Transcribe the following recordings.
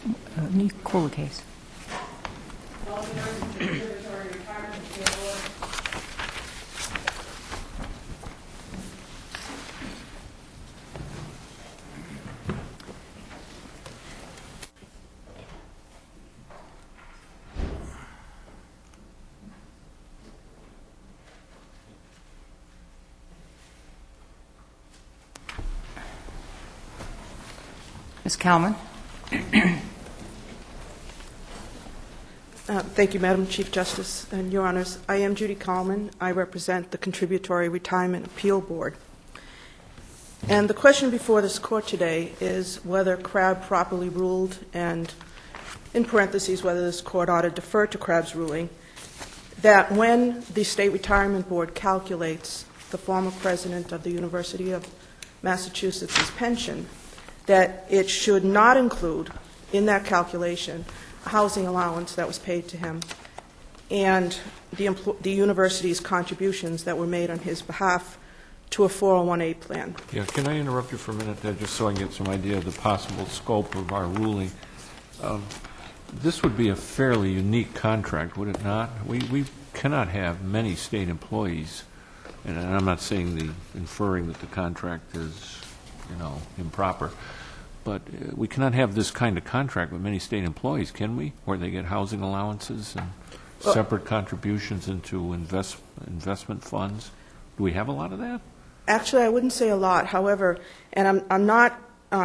Can you call the case? Ms. Kalman. Thank you, Madam Chief Justice and Your Honors. I am Judy Kalman. I represent the Contributory Retirement Appeal Board. And the question before this Court today is whether CRAB properly ruled, and in parentheses, whether this Court ought to defer to CRAB's ruling, that when the State Retirement Board calculates the former president of the University of Massachusetts' pension, that it should not include in that calculation a housing allowance that was paid to him and the university's contributions that were made on his behalf to a 401A plan. Yeah, can I interrupt you for a minute, just so I can get some idea of the possible scope of our ruling? This would be a fairly unique contract, would it not? We cannot have many state employees, and I'm not saying inferring that the contract is, improper, but we cannot have this kind of contract with many state employees, can we? Where they get housing allowances and separate contributions into investment funds. Do we have a lot of that? Actually, I wouldn't say a lot. However, and I'm not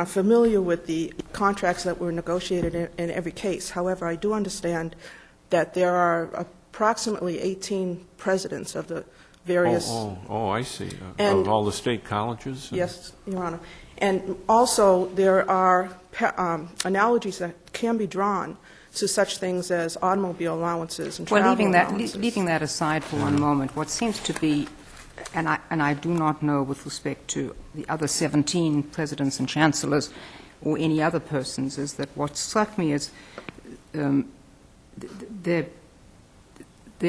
familiar with the contracts that were negotiated in every case. However, I do understand that there are approximately 18 presidents of the various... Oh, I see. Of all the state colleges? Yes, Your Honor. And also, there are analogies that can be drawn to such things as automobile allowances and travel allowances. Leaving that aside for one moment, what seems to be, and I do not know with respect to the other 17 presidents and chancellors or any other persons, is that what struck me is there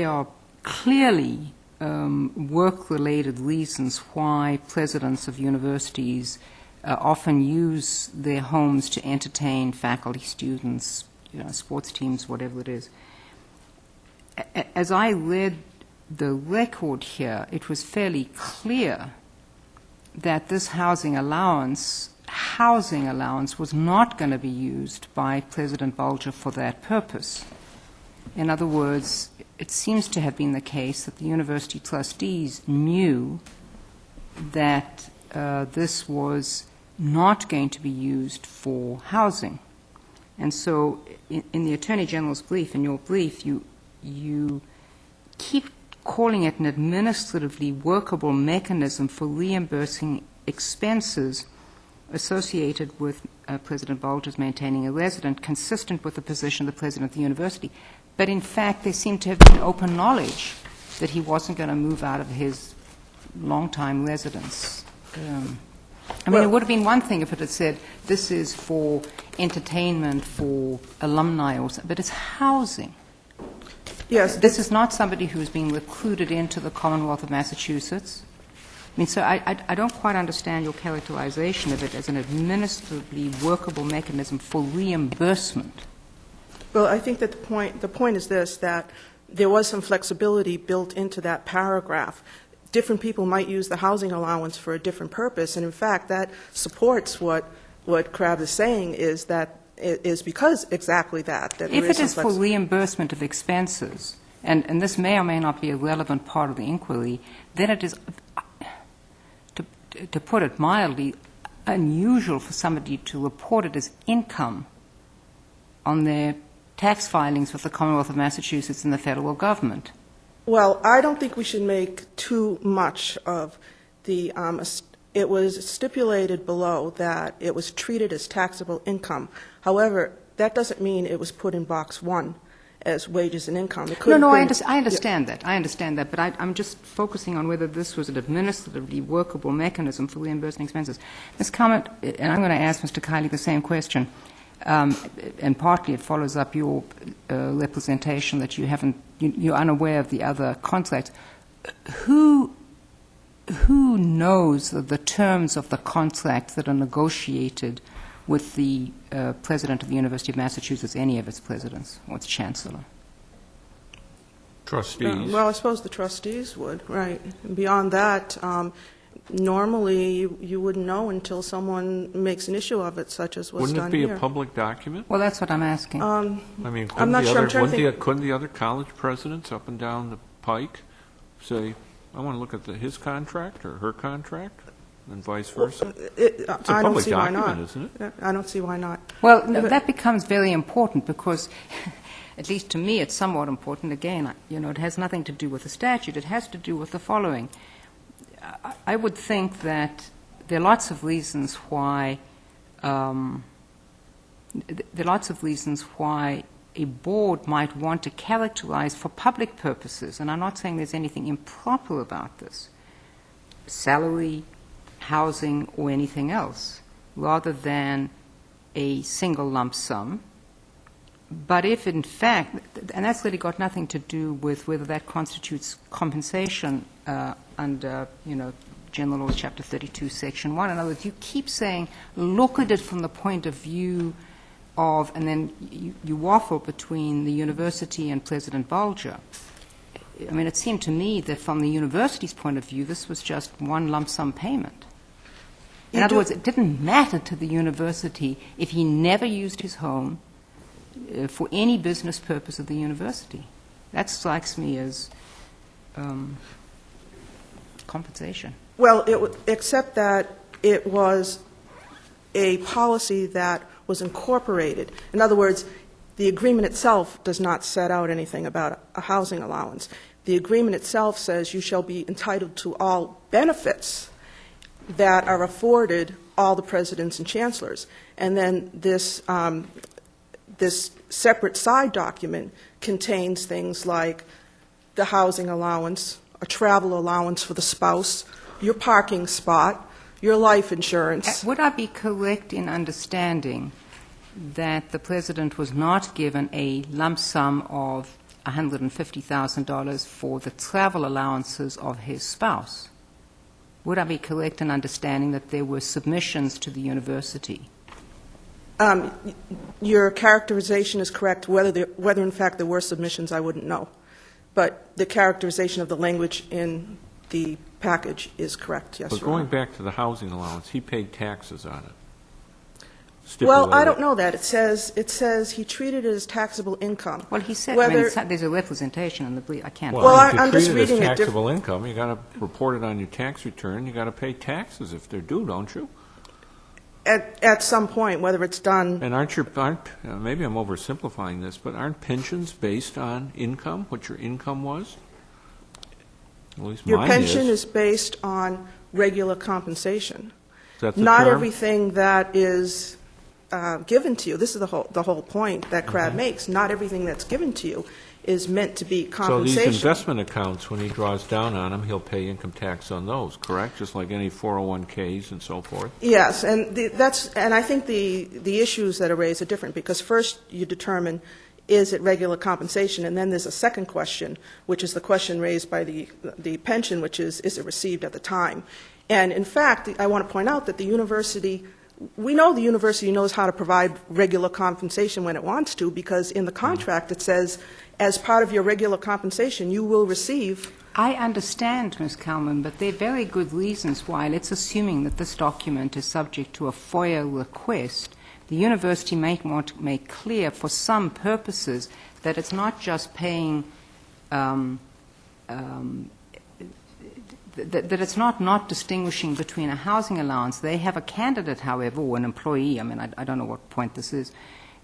are clearly work-related reasons why presidents of universities often use their homes to entertain faculty, students, sports teams, whatever it is. As I read the record here, it was fairly clear that this housing allowance was not going to be used by President Bulger for that purpose. In other words, it seems to have been the case that the university trustees knew that this was not going to be used for housing. And so in the Attorney General's brief, in your brief, you keep calling it an administratively workable mechanism for reimbursing expenses associated with President Bulger's maintaining a resident consistent with the position of the president of the university. But in fact, there seemed to have been open knowledge that he wasn't going to move out of his long-time residence. It would have been one thing if it had said, this is for entertainment, for alumni, but it's housing. Yes. This is not somebody who is being recruited into the Commonwealth of Massachusetts. So I don't quite understand your characterization of it as an administratively workable mechanism for reimbursement. Well, I think that the point is this, that there was some flexibility built into that paragraph. Different people might use the housing allowance for a different purpose, and in fact, that supports what CRAB is saying, is that it is because exactly that if it is for reimbursement of expenses, and this may or may not be a relevant part of the inquiry, then it is, to put it mildly, unusual for somebody to report it as income on their tax filings with the Commonwealth of Massachusetts and the federal government. Well, I don't think we should make too much of the it was stipulated below that it was treated as taxable income. However, that doesn't mean it was put in box 1 as wages and income. It could I understand that. I understand that, but I'm just focusing on whether this was an administratively workable mechanism for reimbursing expenses. Ms. Comment, and I'm going to ask Mr. Kiley the same question, and partly it follows up your representation that you're unaware of the other contracts. Who knows the terms of the contract that are negotiated with the president of the University of Massachusetts, any of its presidents, or its chancellor? Trustees. Well, I suppose the trustees would, right. Beyond that, normally you wouldn't know until someone makes an issue of it, such as was Wouldn't done it be here. a public document? Well, that's what I'm asking. I mean, I'm not sure. I'm trying to couldn't the other college presidents up and down the pike say, I want to look at his contract or her contract, and vice versa? It's a I don't public see why not. document, isn't it? I don't see why not. Well, no, that becomes very important because, at least to me, it's somewhat important. Again, it has nothing to do with the statute. It has to do with the following. I would think that there are lots of reasons why a board might want to characterize for public purposes, and I'm not saying there's anything improper about this, salary, housing, or anything else, rather than a single lump sum. But if, in fact, and that's really got nothing to do with whether that constitutes compensation under, General Laws, Chapter 32, Section 1. In other words, you keep saying, look at it from the point of view of, and then you waffle between the university and President Bulger. I mean, it seemed to me that from the university's point of view, this was just one lump sum payment. In other words, it didn't matter to the university if he never used his home for any business purpose of the university. That strikes me as compensation. Well, except that it was a policy that was incorporated. In other words, the agreement itself does not set out anything about a housing allowance. The agreement itself says you shall be entitled to all benefits that are afforded all the presidents and chancellors. And then this separate side document contains things like the housing allowance, a travel allowance for the spouse, your parking spot, your life insurance. Would I be correct in understanding that the president was not given a lump sum of $150,000 for the travel allowances of his spouse? Would I be correct in understanding that there were submissions to the university? Your characterization is correct. Whether in fact there were submissions, I wouldn't know. But the characterization of the language in the package is correct, yes, But Your Honor. going back to the housing allowance, he paid taxes on it. Well, I Stipulated. don't know that. It says he treated it as taxable income. Well, he said, Whether- there's a representation in the brief. I can't. Well, Well, if you I'm just treat it as reading it taxable income, you got to report it on your tax return, you got to pay taxes if they're due, don't you? At some point, whether it's done, And maybe I'm oversimplifying this, but aren't pensions based on income, what your income was? At least your mine pension is based on regular compensation. That's the Not term? everything that is given to you, this is the whole point that Crab makes, not everything that's given to you is meant to be So compensation. these investment accounts, when he draws down on them, he'll pay income tax on those, correct? Just like any 401Ks and so forth? Yes, and I think the issues that are raised are different, because first you determine, is it regular compensation? And then there's a second question, which is the question raised by the pension, which is it received at the time? And in fact, I want to point out that we know the university knows how to provide regular compensation when it wants to, because in the contract it says, as part of your regular compensation, you will receive. I understand, Ms. Kalman, but there are very good reasons why, let's assuming that this document is subject to a FOIA request, the university may want to make clear for some purposes that it's not just paying, that it's not distinguishing between a housing allowance. They have a candidate, however, or an employee, I don't know what point this is,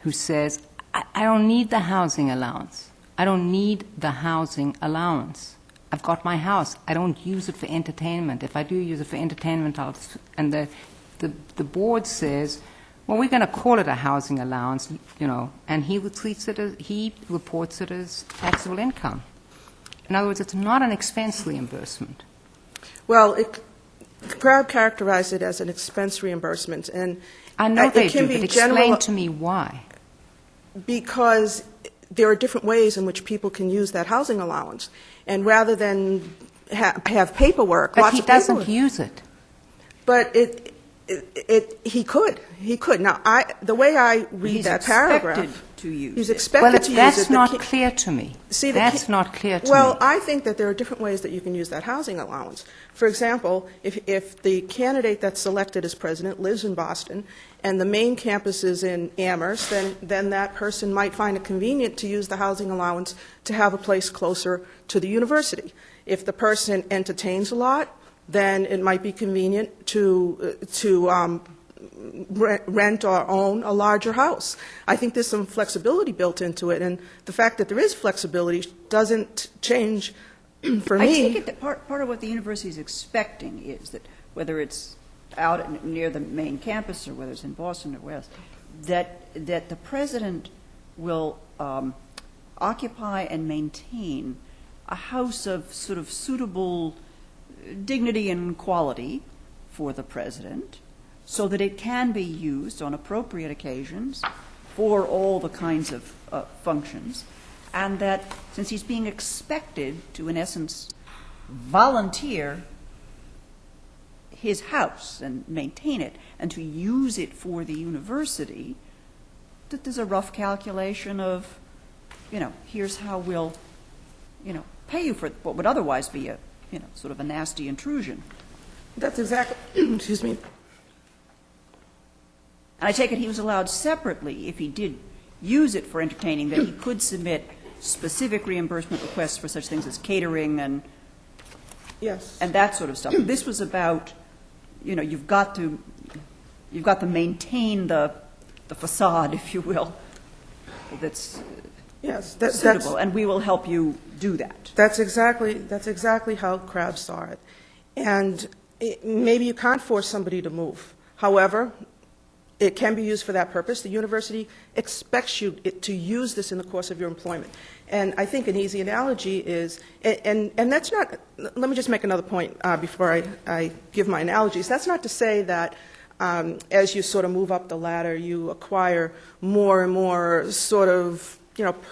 who says, I don't need the housing allowance. I don't need the housing allowance. I've got my house. I don't use it for entertainment. If I do use it for entertainment, and the board says, well, we're going to call it a housing allowance, and he reports it as taxable income. In other words, it's not an expense reimbursement. Well, Crab characterized it as an expense reimbursement, and I know it they can do, be but explain general- to me why. Because there are different ways in which people can use that housing allowance. And rather than have paperwork, But lots he of paperwork. doesn't use it. But He could. Now, the way I read He's that paragraph. expected to use He's it. expected Well, to use it. that's The not ki- clear to me. See, That's not clear to Well, me. I think that there are different ways that you can use that housing allowance. For example, if the candidate that's selected as president lives in Boston and the main campus is in Amherst, then that person might find it convenient to use the housing allowance to have a place closer to the university. If the person entertains a lot, then it might be convenient to rent or own a larger house. I think there's some flexibility built into it, and the fact that there is flexibility doesn't change, for I me. take it that part of what the university is expecting is that whether it's out near the main campus or whether it's in Boston or where else, that the president will occupy and maintain a house of sort of suitable dignity and quality for the president, so that it can be used on appropriate occasions for all the kinds of functions, and that since he's being expected to, in essence, volunteer his house and maintain it and to use it for the university, that there's a rough calculation of, here's how we'll, pay you for what would otherwise be a, sort of a nasty intrusion. That's exactly, excuse me. And I take it he was allowed separately, if he did use it for entertaining, that he could submit specific reimbursement requests for such things as catering and Yes. that sort of stuff. This was about, you've got to maintain the facade, if you will, that's Yes, suitable, and we will help you do that. That's exactly how Crabbe saw it. And maybe you can't force somebody to move. However, it can be used for that purpose. The university expects you to use this in the course of your employment. And I think an easy analogy is, and that's not, let me just make another point before I give my analogies. That's not to say that as you sort of move up the ladder, you acquire more and more sort of,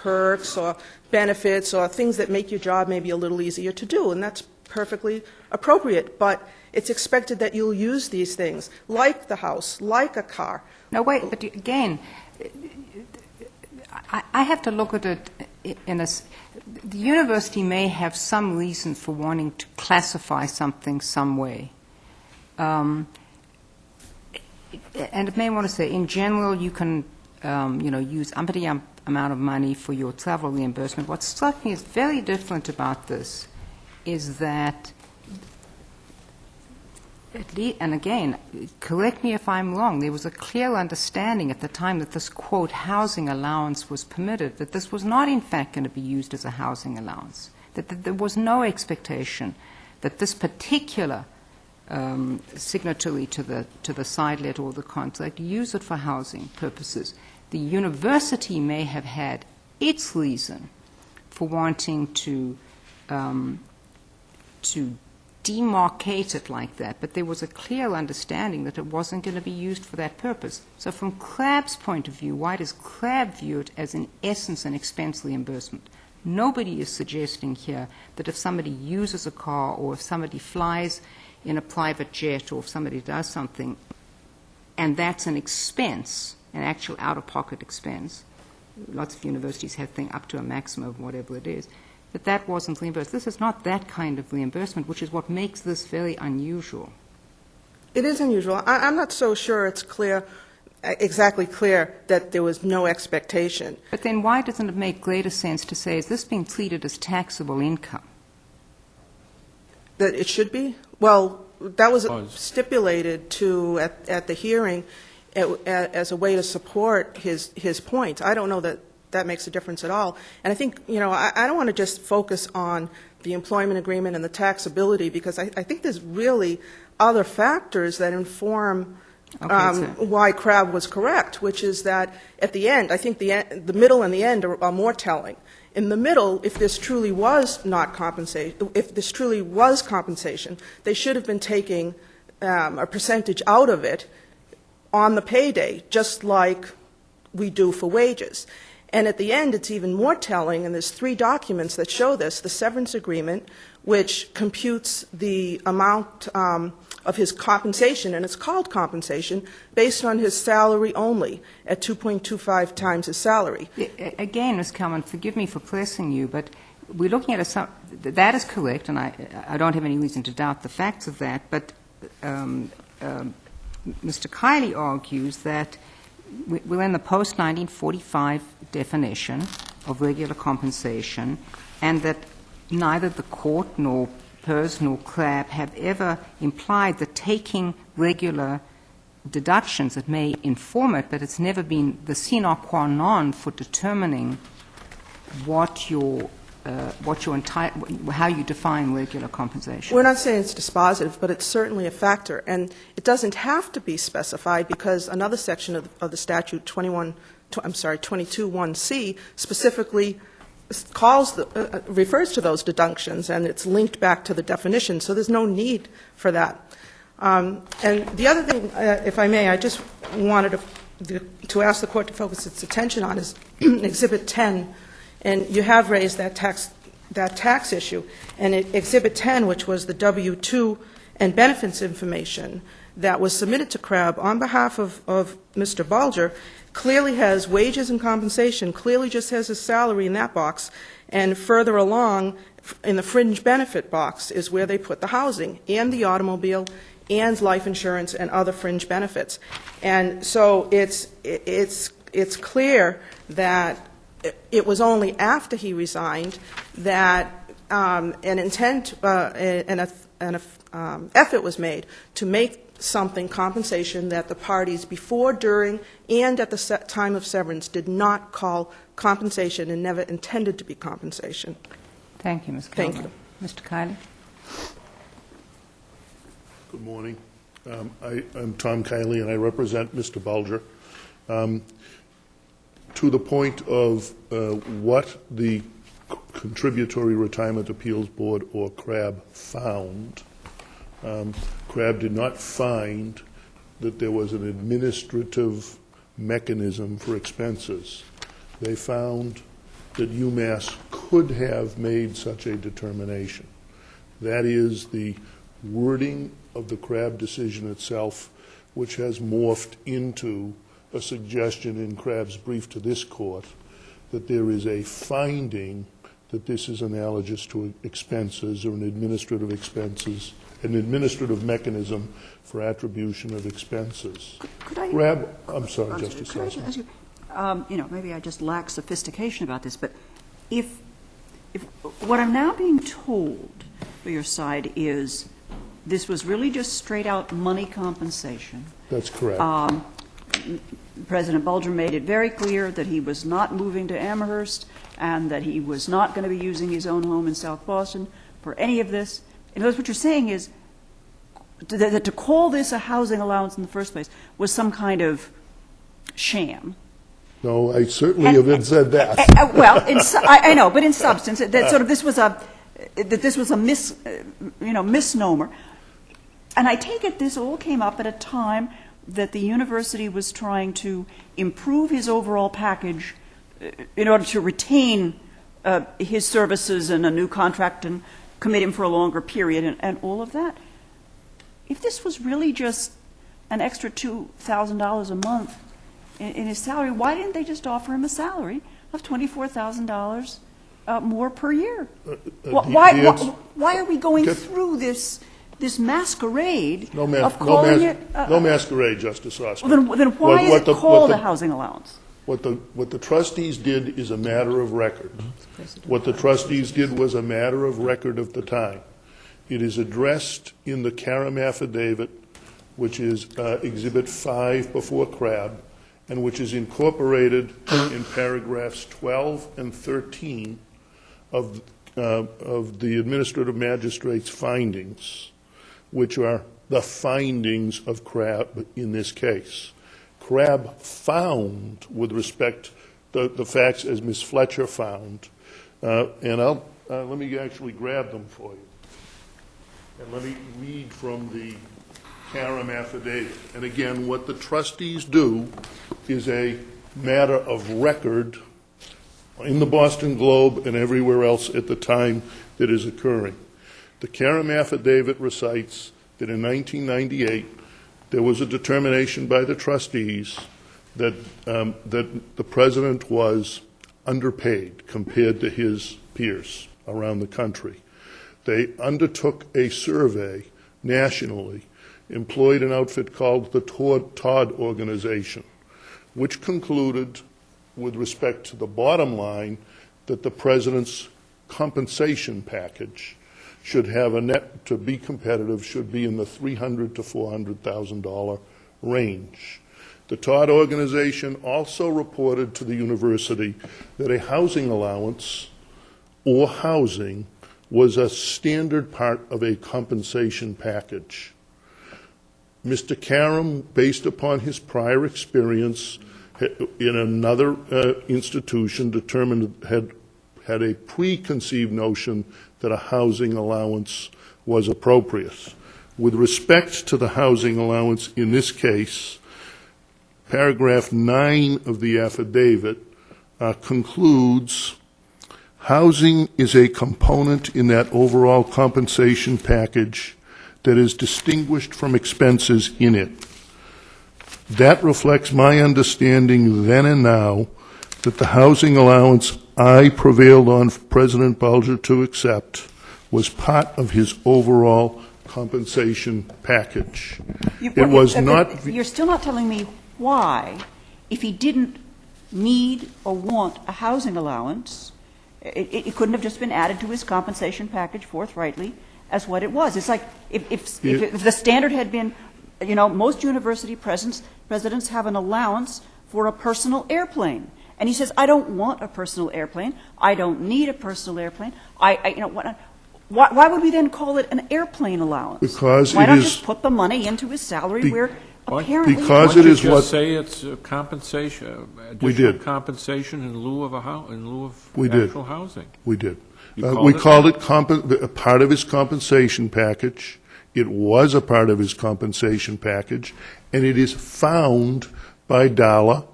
perks or benefits or things that make your job maybe a little easier to do, and that's perfectly appropriate. But it's expected that you'll use these things, like the house, like a car. No, wait, but again, I have to look at it in a... The university may have some reason for wanting to classify something some way. And it may want to say, in general, you can, use umpty amount of money for your travel reimbursement. What struck me as very different about this is that, and again, correct me if I'm wrong, there was a clear understanding at the time that this, quote, housing allowance was permitted, that this was not in fact going to be used as a housing allowance, that there was no expectation that this particular signatory to the side letter or the contract use it for housing purposes. The university may have had its reason for wanting to demarcate it like that, but there was a clear understanding that it wasn't going to be used for that purpose. So from Crabbe's point of view, why does Crabbe view it as, in essence, an expense reimbursement? Nobody is suggesting here that if somebody uses a car or if somebody flies in a private jet or if somebody does something, and that's an expense, an actual out-of-pocket expense, lots of universities have things up to a maximum of whatever it is, that wasn't reimbursed. This is not that kind of reimbursement, which is what makes this very unusual. It is unusual. I'm not so sure it's exactly clear that there was no expectation. But then why doesn't it make greater sense to say, is this being treated as taxable income? That it should be? Well, that was stipulated at the hearing as a way to support his point. I don't know that makes a difference at all. And I think, I don't want to just focus on the employment agreement and the taxability, because I think there's really other factors that inform why Crabbe was correct, which is that at the end, I think the middle and the end are more telling. In the middle, if this truly was not compensation, if this truly was compensation, they should have been taking a percentage out of it on the payday, just like we do for wages. And at the end, it's even more telling, and there's 3 documents that show this: the severance agreement, which computes the amount of his compensation, and it's called compensation, based on his salary only, at 2.25 times his salary. Again, Ms. Kalman, forgive me for pressing you, but we're looking at that is correct, and I don't have any reason to doubt the facts of that, but Mr. Kiley argues that we're in the post-1945 definition of regular compensation, and that neither the court nor PERS nor CRAB have ever implied that taking regular deductions that may inform it, but it's never been the sine qua non for determining how you define regular compensation. We're not saying it's dispositive, but it's certainly a factor. And it doesn't have to be specified because another section of the statute, 22(1)C, specifically refers to those deductions, and it's linked back to the definition, so there's no need for that. And the other thing, if I may, I just wanted to ask the Court to focus its attention on is Exhibit 10. And you have raised that tax issue. And Exhibit 10, which was the W-2 and benefits information that was submitted to CRAB on behalf of Mr. Bulger, clearly has wages and compensation, clearly just has his salary in that box, and further along in the fringe benefit box is where they put the housing and the automobile and life insurance and other fringe benefits. And so it's clear that it was only after he resigned that an intent and an effort was made to make something compensation that the parties before, during, and at the time of severance did not call compensation and never intended to be compensation. Thank you, Ms. Kalman. Thank you. Mr. Kiley. Good morning. I'm Tom Kiley, and I represent Mr. Bulger. To the point of what the Contributory Retirement Appeals Board, or CRAB, found, CRAB did not find that there was an administrative mechanism for expenses. They found that UMass could have made such a determination. That is the wording of the CRAB decision itself, which has morphed into a suggestion in CRAB's brief to this Court that there is a finding that this is analogous to expenses or an administrative mechanism for attribution of expenses. Could I? CRAB, I'm sorry, Justice could I Ossoff. ask you, maybe I just lack sophistication about this, but if what I'm now being told for your side is this was really just straight out money compensation. That's correct. President Bulger made it very clear that he was not moving to Amherst and that he was not going to be using his own home in South Boston for any of this. In other words, what you're saying is that to call this a housing allowance in the first place was some kind of sham. No, I certainly haven't said that. I know, but in substance, that sort of this was a misnomer. And I take it this all came up at a time that the university was trying to improve his overall package in order to retain his services and a new contract and commit him for a longer period and all of that. If this was really just an extra $2,000 a month in his salary, why didn't they just offer him a salary of $24,000 more per year? Why are we going through this masquerade of calling it... No masquerade, Justice Ossoff. Well, then why is it called a housing allowance? What the trustees did is a matter of record. What the trustees did was a matter of record of the time. It is addressed in the Karam affidavit, which is Exhibit 5 before CRAB, and which is incorporated in paragraphs 12 and 13 of the administrative magistrate's findings, which are the findings of CRAB in this case. CRAB found, with respect to the facts as Ms. Fletcher found, and let me actually grab them for you. And let me read from the Karam affidavit. And again, what the trustees do is a matter of record in the Boston Globe and everywhere else at the time that is occurring. The Karam affidavit recites that in 1998, there was a determination by the trustees that the president was underpaid compared to his peers around the country. They undertook a survey nationally, employed an outfit called the Todd Organization, which concluded, with respect to the bottom line, that the president's compensation package should have a net, to be competitive, should be in the $300,000 to $400,000 range. The Todd Organization also reported to the university that a housing allowance or housing was a standard part of a compensation package. Mr. Karam, based upon his prior experience in another institution, determined had a preconceived notion that a housing allowance was appropriate. With respect to the housing allowance in this case, paragraph 9 of the affidavit concludes, housing is a component in that overall compensation package that is distinguished from expenses in it. That reflects my understanding then and now that the housing allowance I prevailed on President Bulger to accept was part of his overall compensation package. It was not... You're still not telling me why, if he didn't need or want a housing allowance, it couldn't have just been added to his compensation package forthrightly as what it was. It's like if the standard had been, you know, most university presidents have an allowance for a personal airplane. And he says, I don't want a personal airplane. I don't need a personal airplane. Why would we then call it an airplane allowance? Because why it not is, just put the money into his salary where apparently... Because it is what... Just say it's compensation, additional compensation in lieu of actual housing. We did. We called it a part of his compensation package. It was a part of his compensation package, and it is found by Dalla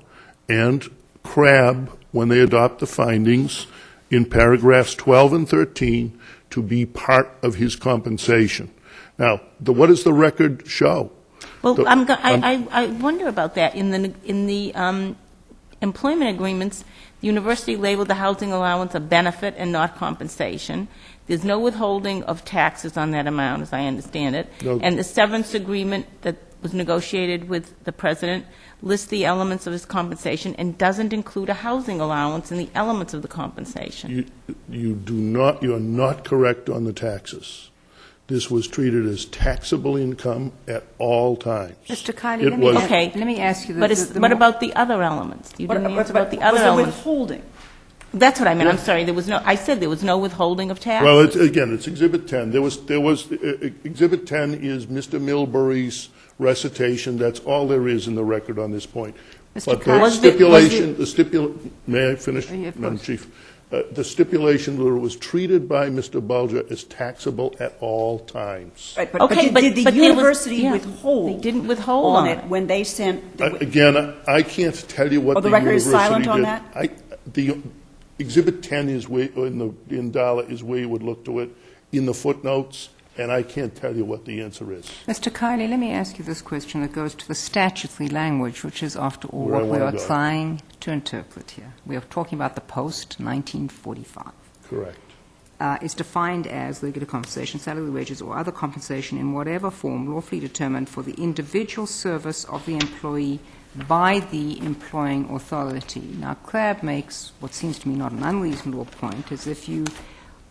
and Crabb, when they adopt the findings, in paragraphs 12 and 13, to be part of his compensation. Now, what does the record show? Well, I wonder about that. In the employment agreements, the university labeled the housing allowance a benefit and not compensation. There's no withholding of taxes on that amount, as I understand it. No. And the severance agreement that was negotiated with the president lists the elements of his compensation and doesn't include a housing allowance in the elements of the compensation. You are not correct on the taxes. This was treated as taxable income at all times. Mr. Kiley, let me ask you this. But what about the other elements? You didn't answer about the other elements. Withholding? That's what I meant. I'm sorry. I said there was no withholding of taxes. Well, it's Exhibit 10. Exhibit 10 is Mr. Milbury's recitation. That's all there is in the record on this point. Mr. But may I finish, Madam Chief? The stipulation that it was treated by Mr. Bulger as taxable at all times. Right, but did the university withhold? They didn't withhold on it when they sent. Again, I can't tell you what the record university is silent did. on that? The Exhibit 10 is where, in Dalla is where you would look to it in the footnotes, and I can't tell you what the answer is. Mr. Kiley, let me ask you this question that goes to the statutory language, which is, after all, what we are trying to interpret here. We are talking about the post-1945. Correct. Is defined as regular compensation, salary, wages, or other compensation in whatever form lawfully determined for the individual service of the employee by the employing authority. Now, Crabb makes what seems to me not an unreasonable point, is if you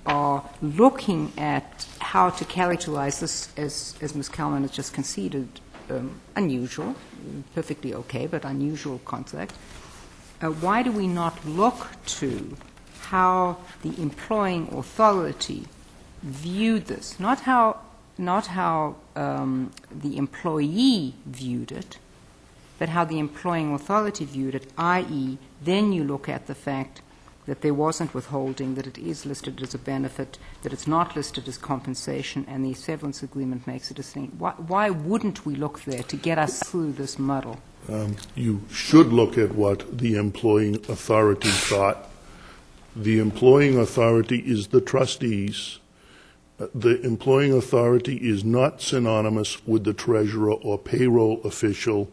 are looking at how to characterize this, as Ms. Kalman has just conceded, unusual, perfectly okay, but unusual concept, why do we not look to how the employing authority viewed this? Not how the employee viewed it, but how the employing authority viewed it, i.e., then you look at the fact that there wasn't withholding, that it is listed as a benefit, that it's not listed as compensation, and the severance agreement makes a distinction. Why wouldn't we look there to get us through this muddle? You should look at what the employing authority thought. The employing authority is the trustees. The employing authority is not synonymous with the treasurer or payroll official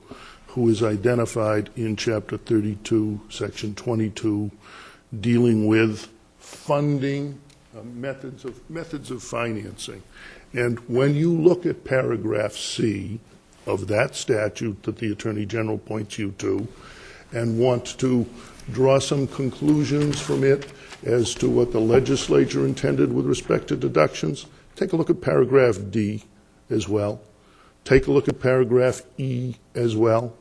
who is identified in Chapter 32, Section 22, dealing with funding, methods of financing. And when you look at paragraph C of that statute that the Attorney General points you to and want to draw some conclusions from it as to what the legislature intended with respect to deductions, take a look at paragraph D as well. Take a look at paragraph E as well.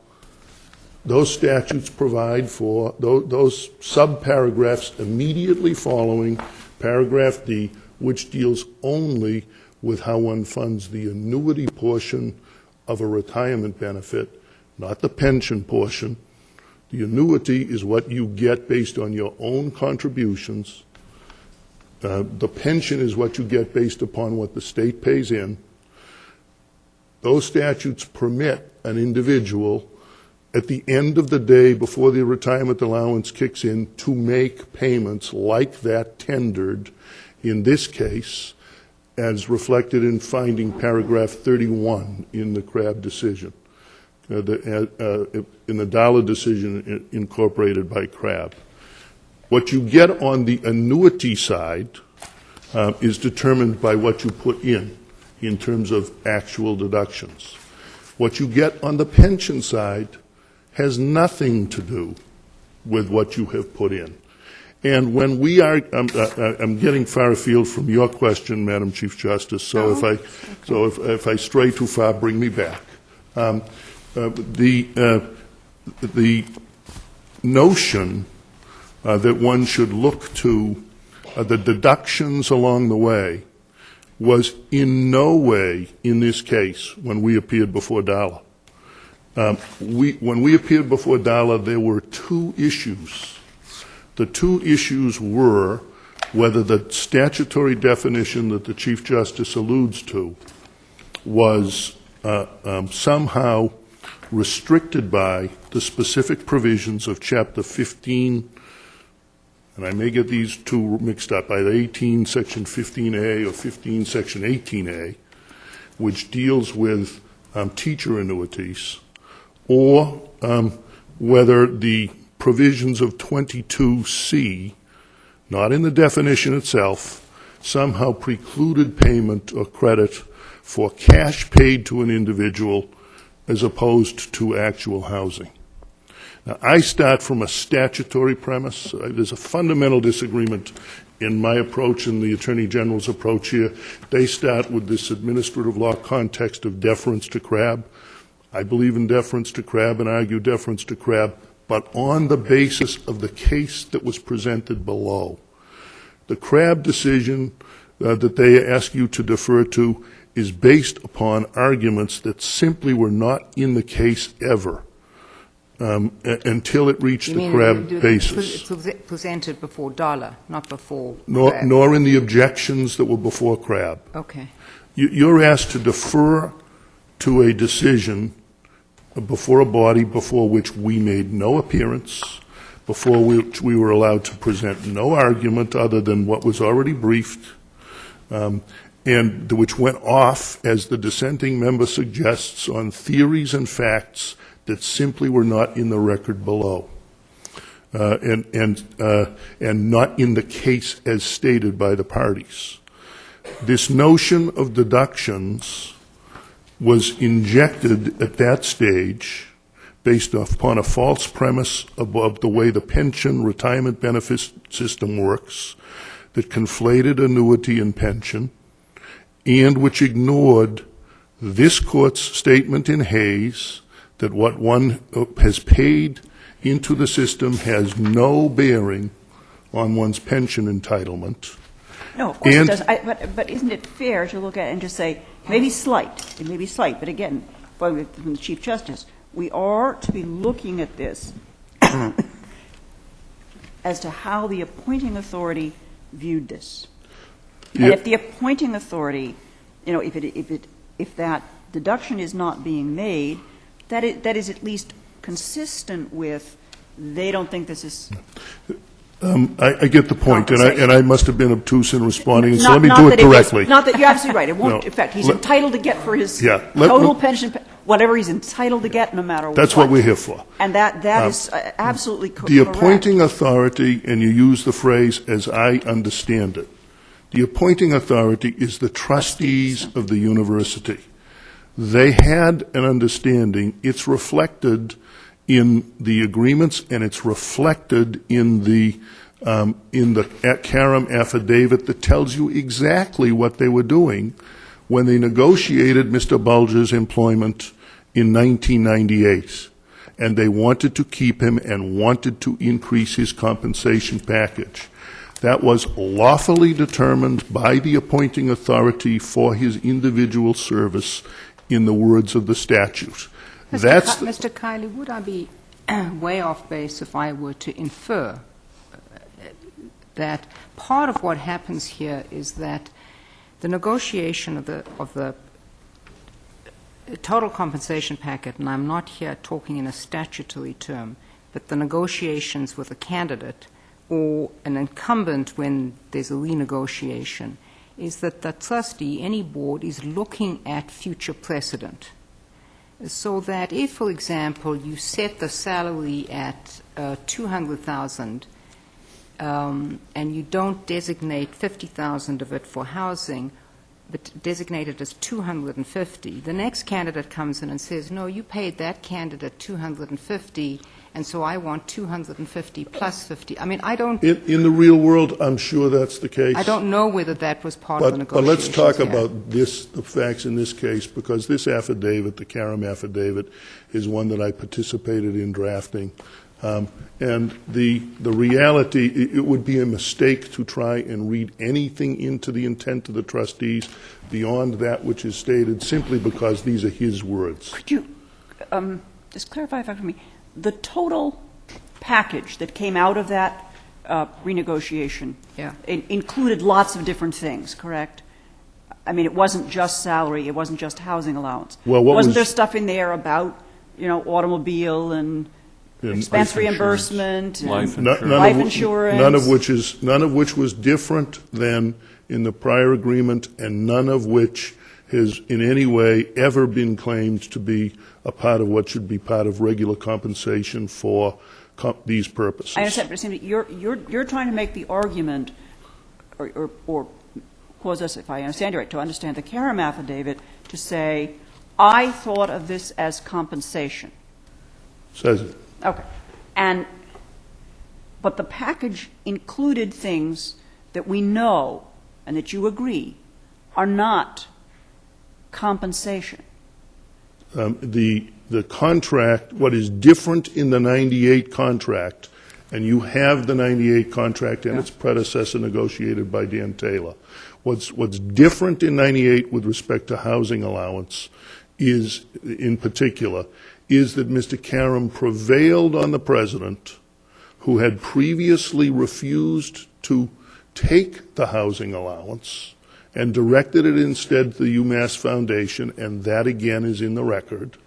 Those statutes provide for, those subparagraphs immediately following paragraph D, which deals only with how one funds the annuity portion of a retirement benefit, not the pension portion. The annuity is what you get based on your own contributions. The pension is what you get based upon what the state pays in. Those statutes permit an individual at the end of the day before the retirement allowance kicks in to make payments like that tendered in this case as reflected in finding paragraph 31 in the Crabb decision, in the Dollar decision incorporated by Crabb. What you get on the annuity side is determined by what you put in terms of actual deductions. What you get on the pension side has nothing to do with what you have put in. And when we are, I'm getting far afield from your question, Madam Chief Justice, so if I stray too far, bring me back. The notion that one should look to the deductions along the way was in no way in this case when we appeared before Dollar. When we appeared before Dollar, there were two issues. The two issues were whether the statutory definition that the Chief Justice alludes to was somehow restricted by the specific provisions of Chapter 15, and I may get these two mixed up, either 18 Section 15A or 15 Section 18A, which deals with teacher annuities, or whether the provisions of 22C, not in the definition itself, somehow precluded payment or credit for cash paid to an individual as opposed to actual housing. Now, I start from a statutory premise. There's a fundamental disagreement in my approach and the Attorney General's approach here. They start with this administrative law context of deference to Crabb. I believe in deference to Crabb and argue deference to Crabb, but on the basis of the case that was presented below. The Crabb decision that they ask you to defer to is based upon arguments that simply were not in the case ever until it reached the Crabb basis. Presented before Dollar, not before Crabb. Nor in the objections that were before Crabb. Okay. You're asked to defer to a decision before a body before which we made no appearance, before which we were allowed to present no argument other than what was already briefed, and which went off, as the dissenting member suggests, on theories and facts that simply were not in the record below, and not in the case as stated by the parties. This notion of deductions was injected at that stage based upon a false premise about the way the pension retirement benefit system works that conflated annuity and pension, and which ignored this court's statement in Hayes that what one has paid into the system has no bearing on one's pension entitlement. No, of course it does. But isn't it fair to look at it and just say, maybe slight, it may be slight, but again, from the Chief Justice, we are to be looking at this as to how the appointing authority viewed this. And if the appointing authority, if that deduction is not being made, that is at least consistent with they don't think this is I get the point, and I must have been obtuse in responding, so let me Not do it that was- directly. Not that, you're absolutely right, it won't No. affect, he's Let- entitled to get for his Yeah, total pension, whatever he's entitled to get, no matter what. That's what we're here for. And that is absolutely The correct. appointing authority, and you use the phrase as I understand it, the appointing authority is the trustees of the university. They had an understanding, it's reflected in the agreements, and it's reflected in the Karam affidavit that tells you exactly what they were doing when they negotiated Mr. Bulger's employment in 1998. And they wanted to keep him and wanted to increase his compensation package. That was lawfully determined by the appointing authority for his individual service in the words of the statute. That's Mr. Kiley, would I be way off base if I were to infer that part of what happens here is that the negotiation of the total compensation packet, and I'm not here talking in a statutory term, but the negotiations with a candidate or an incumbent when there's a renegotiation, is that the trustee, any board, is looking at future precedent. So that if, for example, you set the salary at $200,000 and you don't designate $50,000 of it for housing, but designate it as $250, the next candidate comes in and says, no, you paid that candidate $250, and so I want $250 plus $50. I mean, I don't... in the real world, I'm sure that's the case. I don't know whether that was part of the But negotiations. let's talk here. about the facts in this case, because this affidavit, the Karam affidavit, is one that I participated in drafting. And the reality, it would be a mistake to try and read anything into the intent of the trustees beyond that which is stated, simply because these are his words. Could you just clarify for me, the total package that came out of that renegotiation included lots of different things, correct? I mean, it wasn't just salary, it wasn't just housing allowance. Well, what wasn't was- there stuff in there about, automobile and expense reimbursement and Life No- insurance. life insurance? None of which was different than in the prior agreement, and none of which has in any way ever been claimed to be a part of what should be part of regular compensation for these purposes. I understand, but it seems that you're trying to make the argument, or cause us, if I understand you right, to understand the Karam affidavit to say, I thought of this as compensation. Says it. Okay. But the package included things that we know and that you agree are not compensation. The contract, what is different in the 98 contract, and you have the 98 contract and its predecessor negotiated by Dan Taylor. What's different in 98 with respect to housing allowance is, in particular, is that Mr. Karam prevailed on the president, who had previously refused to take the housing allowance and directed it instead to the UMass Foundation, and that again is in the record.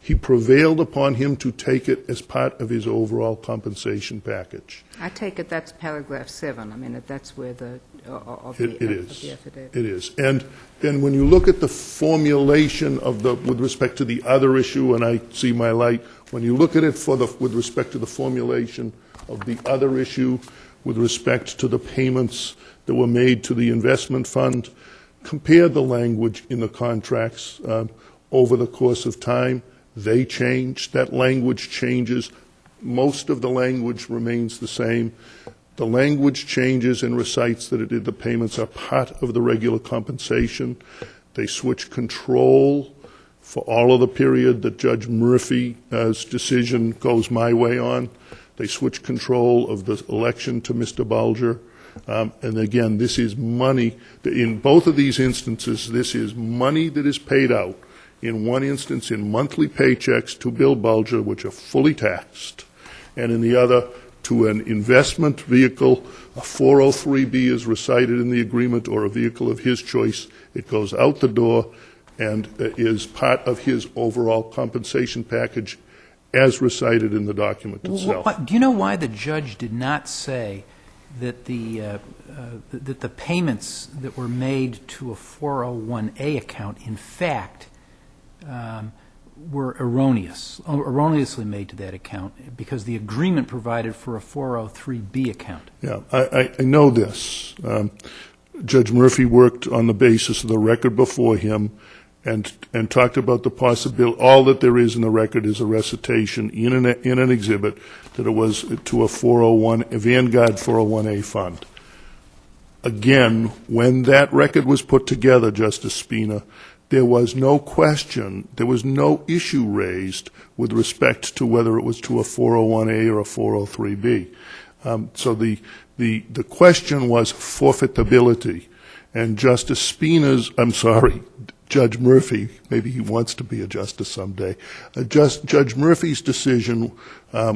He prevailed upon him to take it as part of his overall compensation package. I take it that's paragraph 7. I mean, that's where the of It the is. affidavit. It is. And when you look at the formulation of with respect to the other issue, and I see my light, when you look at it with respect to the formulation of the other issue, with respect to the payments that were made to the investment fund, compare the language in the contracts over the course of time. They change. That language changes. Most of the language remains the same. The language changes and recites that the payments are part of the regular compensation. They switch control for all of the period that Judge Murphy's decision goes my way on. They switch control of the election to Mr. Bulger. And again, this is money. In both of these instances, this is money that is paid out. In one instance, in monthly paychecks to Bill Bulger, which are fully taxed, and in the other, to an investment vehicle. A 403B is recited in the agreement, or a vehicle of his choice. It goes out the door and is part of his overall compensation package as recited in the document itself. Do you know why the judge did not say that that the payments that were made to a 401A account, in fact, were erroneously made to that account, because the agreement provided for a 403B account? Yeah, I know this. Judge Murphy worked on the basis of the record before him and talked about the possibility. All that there is in the record is a recitation in an exhibit that it was to a Vanguard 401A fund. Again, when that record was put together, Justice Spina, there was no question, there was no issue raised with respect to whether it was to a 401A or a 403B. So the question was forfeitability. And Justice Judge Murphy, maybe he wants to be a justice someday, Judge Murphy's decision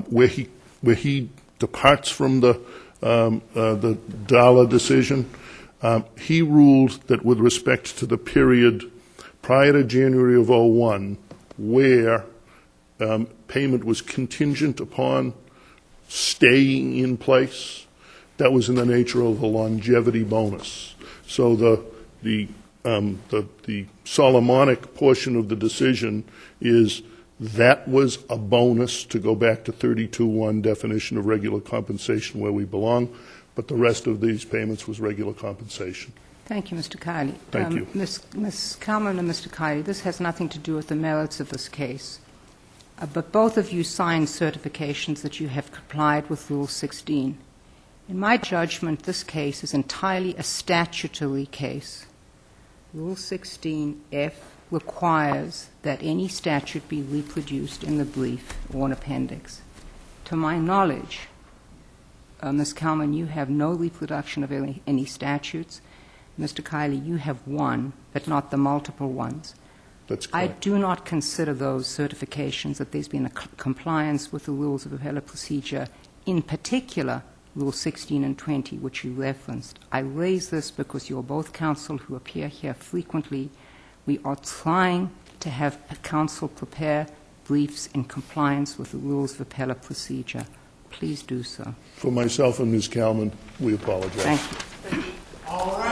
where he departs from the Dollar decision, he ruled that with respect to the period prior to January of 2001, where payment was contingent upon staying in place, that was in the nature of a longevity bonus. So the Solomonic portion of the decision is that was a bonus, to go back to 32.1 definition of regular compensation where we belong, but the rest of these payments was regular compensation. Thank you, Mr. Kiley. Thank you. Ms. Kalman and Mr. Kiley, this has nothing to do with the merits of this case, but both of you signed certifications that you have complied with Rule 16. In my judgment, this case is entirely a statutory case. Rule 16F requires that any statute be reproduced in the brief or an appendix. To my knowledge, Ms. Kalman, you have no reproduction of any statutes. Mr. Kiley, you have one, but not the multiple ones. That's I correct. do not consider those certifications that there's been a compliance with the rules of appellate procedure, in particular Rule 16 and 20, which you referenced. I raise this because you're both counsel who appear here frequently. We are trying to have counsel prepare briefs in compliance with the rules of appellate procedure. Please do so. For myself and Ms. Kalman, we apologize. Thank you. All right.